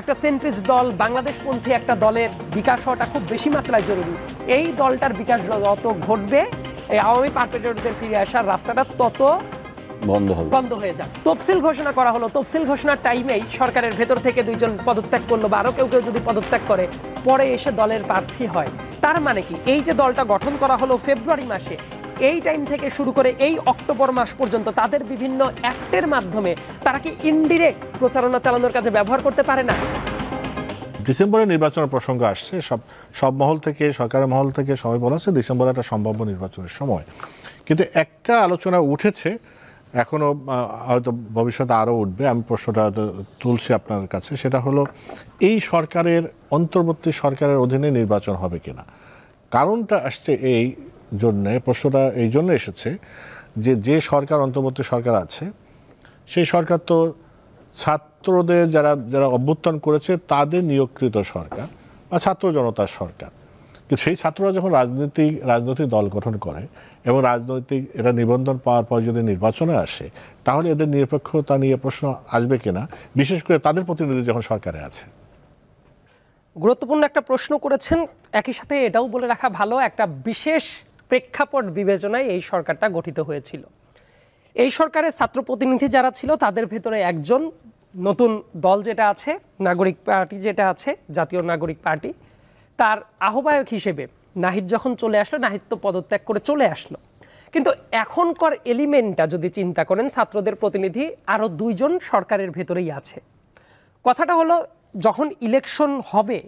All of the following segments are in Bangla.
একটা সেন্ট্রিস্ট দল বাংলাদেশপন্থী একটা দলের বিকাশ হওয়াটা খুব বেশি মাত্রায় জরুরি। এই দলটার বিকাশ যত ঘটবে এই আওয়ামী পারপেট্রেটরদের ফিরে আসার রাস্তাটা তত বন্ধ হয়ে যাবে। তফসিল ঘোষণা করা হলো, তফসিল ঘোষণার টাইমেই সরকারের ভেতর থেকে 2 জন পদত্যাগ করলো বা আরো কেউ যদি পদত্যাগ করে পরে এসে দলের প্রার্থী হয়, তার মানে কি এই যে দলটা গঠন করা হলো ফেব্রুয়ারি মাসে, এই টাইম থেকে শুরু করে এই অক্টোবর মাস পর্যন্ত তাদের বিভিন্ন অ্যাক্টের মাধ্যমে তারা কি ইনডিরেক্ট প্রচারণা চালানোর কাজে ব্যবহার করতে পারে না? ডিসেম্বরে নির্বাচনের প্রসঙ্গ আসছে, সব মহল থেকে, সরকারের মহল থেকে সবাই বলেছে ডিসেম্বরে একটা সম্ভাব্য নির্বাচনের সময়। কিন্তু একটা আলোচনা উঠেছে, এখনো হয়তো ভবিষ্যতে আরও উঠবে, আমি প্রশ্নটা তুলছি আপনার কাছে, সেটা হলো এই সরকারের অন্তর্বর্তী সরকারের অধীনে নির্বাচন হবে কিনা। কারণটা আসছে এই জন্যে, প্রশ্নটা এই জন্য এসেছে যে সরকার অন্তর্বর্তী সরকার আছে সেই সরকার তো ছাত্রদের যারা অভ্যুত্থান করেছে তাদের নিয়োগকৃত সরকার বা ছাত্র জনতার সরকার। কিন্তু সেই ছাত্ররা যখন রাজনৈতিক দল গঠন করে এবং রাজনৈতিক এটা নিবন্ধন পাওয়ার পর যদি নির্বাচনে আসে, তাহলে এদের নিরপেক্ষতা নিয়ে প্রশ্ন আসবে কিনা, বিশেষ করে তাদের প্রতিনিধি যখন সরকারে আছে। গুরুত্বপূর্ণ একটা প্রশ্ন করেছেন। একই সাথে এটাও বলে রাখা ভালো, একটা বিশেষ প্রেক্ষাপট বিবেচনায় এই সরকারটা গঠিত হয়েছিল। এই সরকারের ছাত্র প্রতিনিধি যারা ছিল তাদের ভেতরে একজন, নতুন দল যেটা আছে নাগরিক পার্টি যেটা আছে, জাতীয় নাগরিক পার্টি, তার আহ্বায়ক হিসেবে নাহিদ যখন চলে আসলো, নাহিদ তো পদত্যাগ করে চলে আসলো। কিন্তু এখনকার এলিমেন্টটা যদি চিন্তা করেন, ছাত্রদের প্রতিনিধি আরও 2 জন সরকারের ভেতরেই আছে। কথাটা হলো যখন ইলেকশন হবে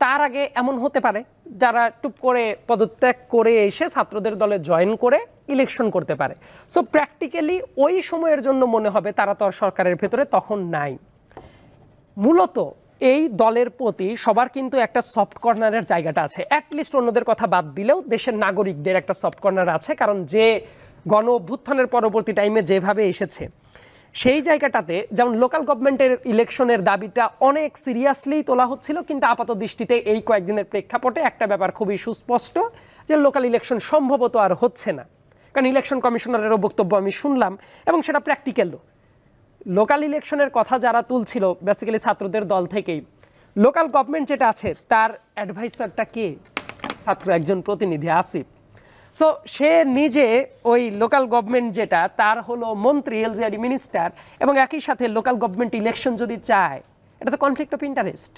তার আগে এমন হতে পারে যারা টুপ করে পদত্যাগ করে এসে ছাত্রদের দলে জয়েন করে ইলেকশন করতে পারে। সো প্র্যাকটিক্যালি ওই সময়ের জন্য মনে হবে তারা তো আর সরকারের ভেতরে তখন নাই। মূলত এই দলের প্রতি সবার কিন্তু একটা সফট কর্নারের জায়গাটা আছে, অ্যাটলিস্ট অন্যদের কথা বাদ দিলেও দেশের নাগরিকদের একটা সফট কর্নার আছে, কারণ যে গণ অভ্যুত্থানের পরবর্তী টাইমে যেভাবে এসেছে সেই জায়গাটাতে, যেমন লোকাল গভর্নমেন্টের ইলেকশনের দাবিটা অনেক সিরিয়াসলি তোলা হচ্ছিল, কিন্তু আপাত দৃষ্টিতে এই কয়েকদিনের প্রেক্ষাপটে একটা ব্যাপার খুবই সুস্পষ্ট যে লোকাল ইলেকশন সম্ভবত আর হচ্ছে না। কারণ ইলেকশন কমিশনারেরও বক্তব্য আমি শুনলাম এবং সেটা প্র্যাকটিক্যালও। লোকাল ইলেকশনের কথা যারা তুলছিল বেসিক্যালি ছাত্রদের দল থেকেই, লোকাল গভর্নমেন্ট যেটা আছে তার অ্যাডভাইসারটা কে? ছাত্র একজন প্রতিনিধি আসিফ। সো সে নিজে ওই লোকাল গভর্নমেন্ট যেটা তার হলো মন্ত্রী, এলজিআরডি মিনিস্টার, এবং একই সাথে লোকাল গভর্নমেন্ট ইলেকশন যদি চায় এটা তো কনফ্লিক্ট অফ ইন্টারেস্ট।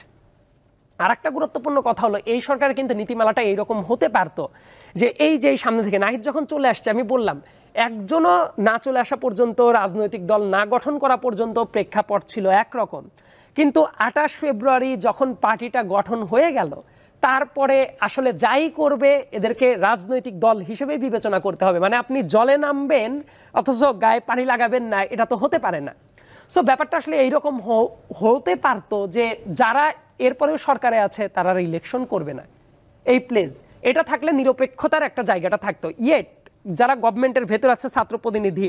আর একটা গুরুত্বপূর্ণ কথা হলো এই সরকারের কিন্তু নীতিমালাটা এইরকম হতে পারতো যে এই যে সামনে থেকে নাহিদ যখন চলে আসছে, আমি বললাম একজনও না চলে আসা পর্যন্ত, রাজনৈতিক দল না গঠন করা পর্যন্ত প্রেক্ষাপট ছিল একরকম, কিন্তু 28 ফেব্রুয়ারি যখন পার্টিটা গঠন হয়ে গেল তারপরে আসলে যাই করবে এদেরকে রাজনৈতিক দল হিসেবে বিবেচনা করতে হবে। মানে আপনি জলে নামবেন অথচ গায়ে পানি লাগাবেন না, এটা তো হতে পারে না। সো ব্যাপারটা আসলে এইরকম হতে পারতো যে যারা এরপরেও সরকারে আছে তারা ইলেকশন করবে না, এই প্লেস এটা থাকলে নিরপেক্ষতার একটা জায়গাটা থাকতো। ইয়েট যারা গভর্নমেন্টের ভেতর আছে ছাত্র প্রতিনিধি,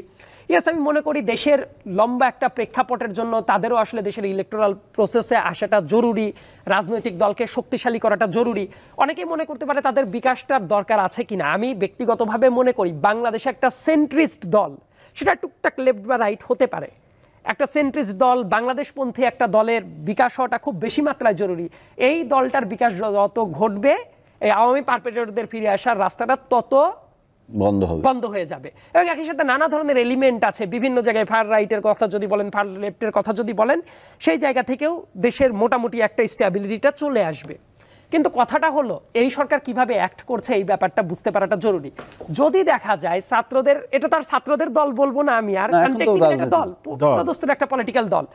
ইয়েস আমি মনে করি দেশের লম্বা একটা প্রেক্ষাপটের জন্য তাদেরও আসলে দেশের ইলেকটোরাল প্রসেসে আসাটা জরুরি, রাজনৈতিক দলকে শক্তিশালী করাটা জরুরি। অনেকেই মনে করতে পারে তাদের বিকাশটার দরকার আছে কিনা। আমি ব্যক্তিগতভাবে মনে করি বাংলাদেশে একটা সেন্ট্রিস্ট দল, সেটা টুকটাক লেফট বা রাইট হতে পারে, একটা সেন্ট্রিস্ট দল বাংলাদেশপন্থী একটা দলের বিকাশ হওয়াটা খুব বেশি মাত্রায় জরুরি। এই দলটার বিকাশ যত ঘটবে এই আওয়ামী পারপেট্রেটরদের ফিরে আসার রাস্তাটা তত বন্ধ হয়ে যাবে। এবং একই সাথে নানা ধরনের এলিমেন্ট আছে বিভিন্ন জায়গায়, ফার রাইটের কথা যদি বলেন, ফার লেফটের কথা যদি বলেন, সেই জায়গা থেকেও দেশের মোটামুটি একটা স্টেবিলিটিটা চলে আসবে। কিন্তু কথাটা হলো এই সরকার কিভাবে অ্যাক্ট করছে এই ব্যাপারটা বুঝতে পারাটা জরুরি। যদি দেখা যায় ছাত্রদের, এটা তার ছাত্রদের দল বলবো না আমি, আর দল পদস্থের একটা পলিটিক্যাল দল,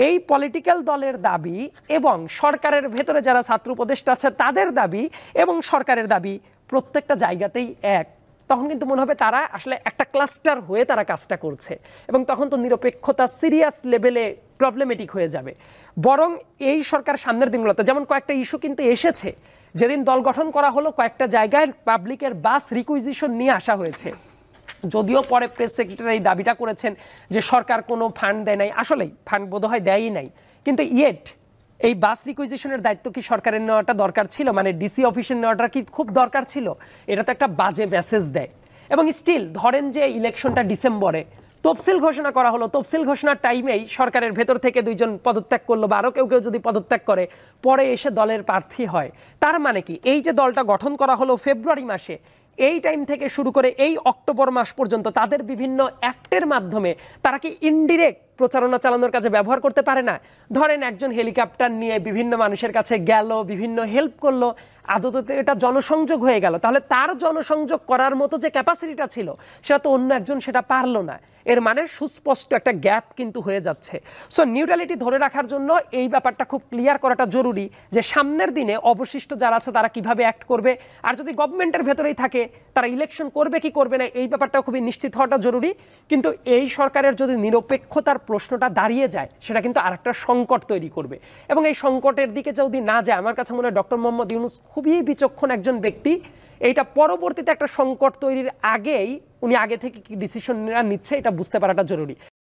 এই পলিটিক্যাল দলের দাবি এবং সরকারের ভেতরে যারা ছাত্র উপদেষ্টা আছে তাদের দাবি এবং সরকারের দাবি প্রত্যেকটা জায়গাতেই এক, তখন কিন্তু মনে হবে তারা আসলে একটা ক্লাস্টার হয়ে তারা কাজটা করছে, এবং তখন তো নিরপেক্ষতা সিরিয়াস লেভেলে প্রবলেমেটিক হয়ে যাবে। বরং এই সরকার সামনের দিনগুলোতে যেমন কয়েকটা ইস্যু কিন্তু এসেছে, যেদিন দল গঠন করা হলো কয়েকটা জায়গায় পাবলিকের বাস রিকুইজিশন নিয়ে আসা হয়েছে, যদিও পরে প্রেস সেক্রেটারি এই দাবিটা করেছেন যে সরকার কোনো ফান্ড দেয় নাই, আসলেই ফান্ড বোধহয় দেয়ই নাই, কিন্তু ইয়েট এই বাস রিকুইজিশনের দায়িত্ব কি সরকারের নেওয়াটা দরকার ছিল? মানে ডিসি অফিসের নেওয়াটা কি খুব দরকার ছিল? এটা তো একটা বাজে মেসেজ দেয়। এবং স্টিল ধরেন যে ইলেকশনটা ডিসেম্বরে, তফসিল ঘোষণা করা হলো, তফসিল ঘোষণার টাইমেই সরকারের ভেতর থেকে 2 জন পদত্যাগ করলো বা আরও কেউ কেউ যদি পদত্যাগ করে পরে এসে দলের প্রার্থী হয়, তার মানে কি এই যে দলটা গঠন করা হলো ফেব্রুয়ারি মাসে, এই টাইম থেকে শুরু করে এই অক্টোবর মাস পর্যন্ত তাদের বিভিন্ন অ্যাক্টের মাধ্যমে তারা কি ইনডিরেক্ট প্রচারণা চালানোর কাজে ব্যবহার করতে পারে না? ধরেন একজন হেলিকপ্টার নিয়ে বিভিন্ন মানুষের কাছে গেল, বিভিন্ন হেল্প করলো, আদতে এটা জনসংযোগ হয়ে গেল, তাহলে তার জনসংযোগ করার মতো যে ক্যাপাসিটিটা ছিল সেটা তো অন্য একজন সেটা পারলো না। এর মানে সুস্পষ্ট একটা গ্যাপ কিন্তু হয়ে যাচ্ছে। সো নিউট্রালিটি ধরে রাখার জন্য এই ব্যাপারটা খুব ক্লিয়ার করাটা জরুরি যে সামনের দিনে অবশিষ্ট যারা আছে তারা কিভাবে অ্যাক্ট করবে, আর যদি গভর্নমেন্টের ভেতরেই থাকে তারা ইলেকশন করবে কি করবে না এই ব্যাপারটা খুবই নিশ্চিত হওয়াটা জরুরি। কিন্তু এই সরকারের যদি নিরপেক্ষতার প্রশ্নটা দাঁড়িয়ে যায় সেটা কিন্তু আরেকটা সংকট তৈরি করবে, এবং এই সংকটের দিকে যদি না যায় আমার কাছে মনে হয় ডক্টর মোহাম্মদ ইউনূস খুবই বিচক্ষণ একজন ব্যক্তি। এইটা পরবর্তীতে একটা সংকট তৈরির আগেই উনি আগে থেকে কি ডিসিশন নিচ্ছে এটা বুঝতে পারাটা জরুরি।